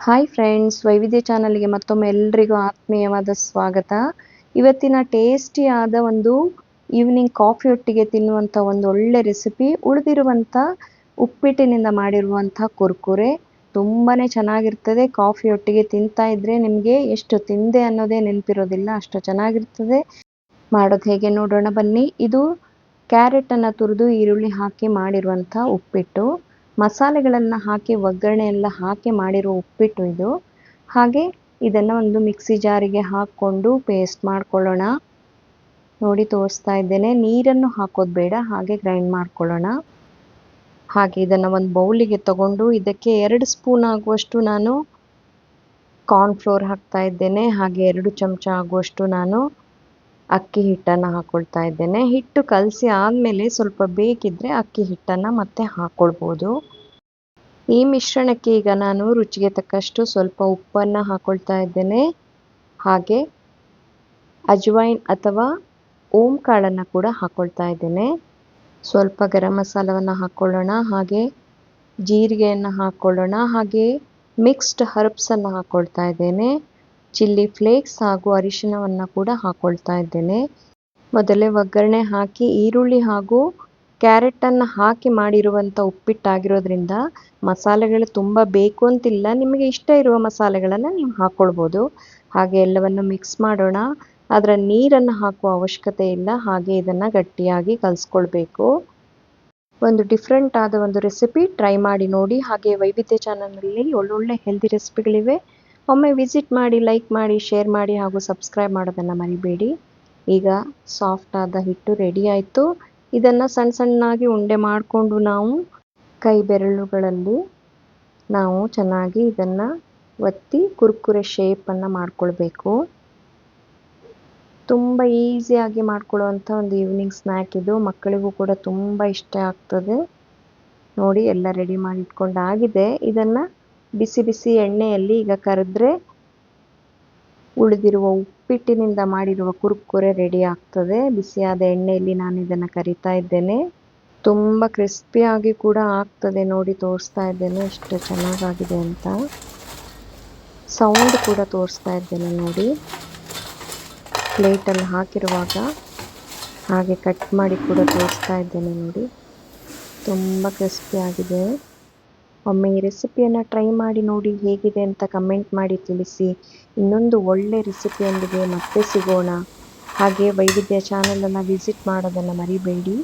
Hi friends, ವೈವಿಧ್ಯ ಚಾನಲ್ಗೆ ಮತ್ತೊಮ್ಮೆ ಎಲ್ರಿಗೂ ಆತ್ಮೀಯವಾದ ಸ್ವಾಗತ. ಇವತ್ತಿನ ಟೇಸ್ಟಿಯಾದ ಒಂದು ಈವ್ನಿಂಗ್ ಕಾಫಿಯೊಟ್ಟಿಗೆ ತಿನ್ನುವಂಥ ಒಂದು ಒಳ್ಳೆ ರೆಸಿಪಿ, ಉಳಿದಿರುವಂಥ ಉಪ್ಪಿಟ್ಟಿನಿಂದ ಮಾಡಿರುವಂಥ ಕುರ್ಕುರೆ. ತುಂಬಾ ಚೆನ್ನಾಗಿರ್ತದೆ. ಕಾಫಿಯೊಟ್ಟಿಗೆ ತಿಂತಾ ಇದ್ದರೆ ನಿಮಗೆ ಎಷ್ಟು ತಿಂದೆ ಅನ್ನೋದೇ ನೆನಪಿರೋದಿಲ್ಲ, ಅಷ್ಟು ಚೆನ್ನಾಗಿರ್ತದೆ. ಮಾಡೋದು ಹೇಗೆ ನೋಡೋಣ ಬನ್ನಿ. ಇದು ಕ್ಯಾರೆಟನ್ನು ತುರಿದು ಈರುಳ್ಳಿ ಹಾಕಿ ಮಾಡಿರುವಂಥ ಉಪ್ಪಿಟ್ಟು. ಮಸಾಲೆಗಳನ್ನು ಹಾಕಿ ಒಗ್ಗರಣೆ ಎಲ್ಲ ಹಾಕಿ ಮಾಡಿರೋ ಉಪ್ಪಿಟ್ಟು ಇದು. ಹಾಗೆ ಇದನ್ನು ಒಂದು ಮಿಕ್ಸಿ ಜಾರಿಗೆ ಹಾಕ್ಕೊಂಡು ಪೇಸ್ಟ್ ಮಾಡ್ಕೊಳ್ಳೋಣ. ನೋಡಿ ತೋರಿಸ್ತಾ ಇದ್ದೇನೆ. ನೀರನ್ನು ಹಾಕೋದು ಬೇಡ, ಹಾಗೆ ಗ್ರೈಂಡ್ ಮಾಡ್ಕೊಳ್ಳೋಣ. ಹಾಗೆ ಇದನ್ನು ಒಂದು ಬೌಲಿಗೆ ತಗೊಂಡು ಇದಕ್ಕೆ 2 ಸ್ಪೂನ್ ಆಗುವಷ್ಟು ನಾನು ಕಾರ್ನ್ಫ್ಲೋರ್ ಹಾಕ್ತಾ ಇದ್ದೇನೆ. ಹಾಗೆ 2 ಚಮಚ ಆಗುವಷ್ಟು ನಾನು ಅಕ್ಕಿ ಹಿಟ್ಟನ್ನು ಹಾಕ್ಕೊಳ್ತಾ ಇದ್ದೇನೆ. ಹಿಟ್ಟು ಕಲಸಿ ಆದಮೇಲೆ ಸ್ವಲ್ಪ ಬೇಕಿದ್ದರೆ ಅಕ್ಕಿ ಹಿಟ್ಟನ್ನು ಮತ್ತೆ ಹಾಕ್ಕೊಳ್ಬೋದು. ಈ ಮಿಶ್ರಣಕ್ಕೆ ಈಗ ನಾನು ರುಚಿಗೆ ತಕ್ಕಷ್ಟು ಸ್ವಲ್ಪ ಉಪ್ಪನ್ನು ಹಾಕ್ಕೊಳ್ತಾ ಇದ್ದೇನೆ. ಹಾಗೆ ಅಜ್ವೈನ್ ಅಥವಾ ಓಂ ಕಾಳನ್ನು ಕೂಡ ಹಾಕ್ಕೊಳ್ತಾ ಇದ್ದೇನೆ. ಸ್ವಲ್ಪ ಗರಂ ಮಸಾಲವನ್ನು ಹಾಕ್ಕೊಳ್ಳೋಣ. ಹಾಗೆ ಜೀರಿಗೆಯನ್ನು ಹಾಕ್ಕೊಳ್ಳೋಣ. ಹಾಗೆ ಮಿಕ್ಸ್ಡ್ ಹರ್ಬ್ಸನ್ನು ಹಾಕ್ಕೊಳ್ತಾ ಇದ್ದೇನೆ. ಚಿಲ್ಲಿ ಫ್ಲೇಕ್ಸ್ ಹಾಗೂ ಅರಿಶಿನವನ್ನು ಕೂಡ ಹಾಕ್ಕೊಳ್ತಾ ಇದ್ದೇನೆ. ಮೊದಲೇ ಒಗ್ಗರಣೆ ಹಾಕಿ ಈರುಳ್ಳಿ ಹಾಗೂ ಕ್ಯಾರೆಟನ್ನು ಹಾಕಿ ಮಾಡಿರುವಂಥ ಉಪ್ಪಿಟ್ಟಾಗಿರೋದ್ರಿಂದ ಮಸಾಲೆಗಳು ತುಂಬ ಬೇಕು ಅಂತಿಲ್ಲ. ನಿಮಗೆ ಇಷ್ಟ ಇರುವ ಮಸಾಲೆಗಳನ್ನು ನೀವು ಹಾಕ್ಕೊಳ್ಬೋದು. ಹಾಗೆ ಎಲ್ಲವನ್ನು ಮಿಕ್ಸ್ ಮಾಡೋಣ. ಅದರ ನೀರನ್ನು ಹಾಕುವ ಅವಶ್ಯಕತೆ ಇಲ್ಲ. ಹಾಗೆ ಇದನ್ನು ಗಟ್ಟಿಯಾಗಿ ಕಲಿಸ್ಕೊಳ್ಬೇಕು. ಒಂದು ಡಿಫ್ರೆಂಟ್ ಆದ ಒಂದು ರೆಸಿಪಿ, ಟ್ರೈ ಮಾಡಿ ನೋಡಿ. ಹಾಗೆ ವೈವಿಧ್ಯ ಚಾನಲ್ನಲ್ಲಿ ಒಳ್ಳೊಳ್ಳೆ ಹೆಲ್ದಿ ರೆಸಿಪಿಗಳಿವೆ. ಒಮ್ಮೆ ವಿಸಿಟ್ ಮಾಡಿ, ಲೈಕ್ ಮಾಡಿ, ಶೇರ್ ಮಾಡಿ ಹಾಗೂ ಸಬ್ಸ್ಕ್ರೈಬ್ ಮಾಡೋದನ್ನು ಮರಿಬೇಡಿ. ಈಗ ಸಾಫ್ಟ್ ಆದ ಹಿಟ್ಟು ರೆಡಿ ಆಯಿತು. ಇದನ್ನು ಸಣ್ಣ ಸಣ್ಣಾಗಿ ಉಂಡೆ ಮಾಡಿಕೊಂಡು ನಾವು ಕೈ ಬೆರಳುಗಳಲ್ಲಿ ನಾವು ಚೆನ್ನಾಗಿ ಇದನ್ನು ಒತ್ತಿ ಕುರ್ಕುರೆ ಶೇಪನ್ನು ಮಾಡ್ಕೊಳ್ಬೇಕು. ತುಂಬ ಈಸಿಯಾಗಿ ಮಾಡ್ಕೊಳ್ಳುವಂಥ ಒಂದು ಈವ್ನಿಂಗ್ ಸ್ನ್ಯಾಕ್ ಇದು. ಮಕ್ಕಳಿಗೂ ಕೂಡ ತುಂಬ ಇಷ್ಟ ಆಗ್ತದೆ. ನೋಡಿ ಎಲ್ಲ ರೆಡಿ ಮಾಡಿ ಇಟ್ಕೊಂಡಾಗಿದೆ. ಇದನ್ನು ಬಿಸಿ ಬಿಸಿ ಎಣ್ಣೆಯಲ್ಲಿ ಈಗ ಕರೆದ್ರೆ ಉಳಿದಿರುವ ಉಪ್ಪಿಟ್ಟಿನಿಂದ ಮಾಡಿರುವ ಕುರ್ಕುರೆ ರೆಡಿ ಆಗ್ತದೆ. ಬಿಸಿಯಾದ ಎಣ್ಣೆಯಲ್ಲಿ ನಾನು ಇದನ್ನು ಕರಿತಾ ಇದ್ದೇನೆ. ತುಂಬ ಕ್ರಿಸ್ಪಿಯಾಗಿ ಕೂಡ ಆಗ್ತದೆ. ನೋಡಿ ತೋರಿಸ್ತಾ ಇದ್ದೇನೆ ಎಷ್ಟು ಚೆನ್ನಾಗಾಗಿದೆ ಅಂತ. ಸೌಂಡ್ ಕೂಡ ತೋರಿಸ್ತಾ ಇದ್ದೇನೆ ನೋಡಿ. ಪ್ಲೇಟಲ್ಲಿ ಹಾಕಿರುವಾಗ ಹಾಗೆ ಕಟ್ ಮಾಡಿ ಕೂಡ ತೋರಿಸ್ತಾ ಇದ್ದೇನೆ ನೋಡಿ. ತುಂಬ ಕ್ರಿಸ್ಪಿಯಾಗಿದೆ. ಒಮ್ಮೆ ಈ ರೆಸಿಪಿಯನ್ನು ಟ್ರೈ ಮಾಡಿ ನೋಡಿ, ಹೇಗಿದೆ ಅಂತ ಕಮೆಂಟ್ ಮಾಡಿ ತಿಳಿಸಿ. ಇನ್ನೊಂದು ಒಳ್ಳೆ ರೆಸಿಪಿಯೊಂದಿಗೆ ಮತ್ತೆ ಸಿಗೋಣ. ಹಾಗೆ ವೈವಿಧ್ಯ ಚಾನಲನ್ನು ವಿಸಿಟ್ ಮಾಡೋದನ್ನು ಮರಿಬೇಡಿ.